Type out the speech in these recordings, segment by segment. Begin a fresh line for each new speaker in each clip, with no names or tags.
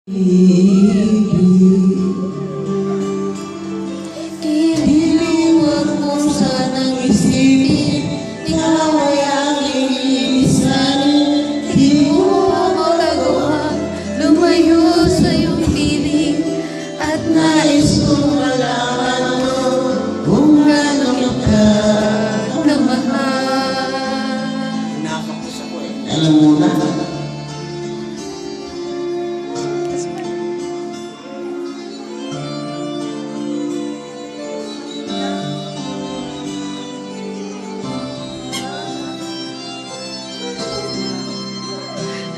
Iniwan mo sanang isipin, ikaw ay aking lilisan. Di mo magagawa, lumayo sa iyong piling. At nais kong malaman mo kung gano'n ka kamahal.
Nakakapos ako eh. Alam mo na.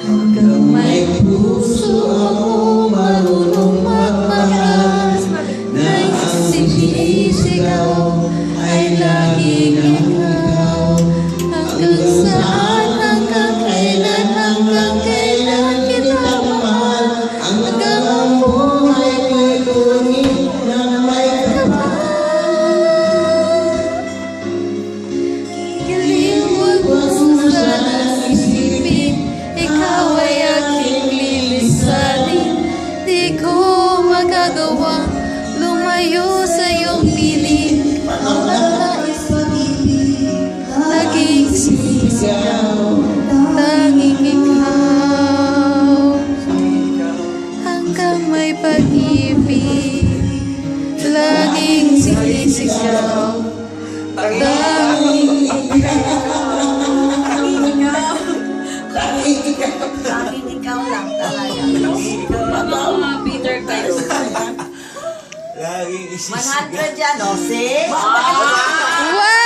Hanggang may puso ako marunong magmahal, na ang sinisigaw ay laging ikaw. Hanggang saan, hanggang kailan kita mahal, hanggang ang buhay ko'y kunin ng may kapal. Kiliwag mo sanang isipin, ikaw ay aking lilisanin. Di ko magagawa, lumayo sa iyong piling. Nais pag-ibig, laging sisigaw, tanging ikaw. Hanggang may pag-ibig, laging sisigaw, tanging
Laging ikaw lang talaga. Mga Peter kayo.
Laging isisigaw.
100 yan, o? See?
Wow!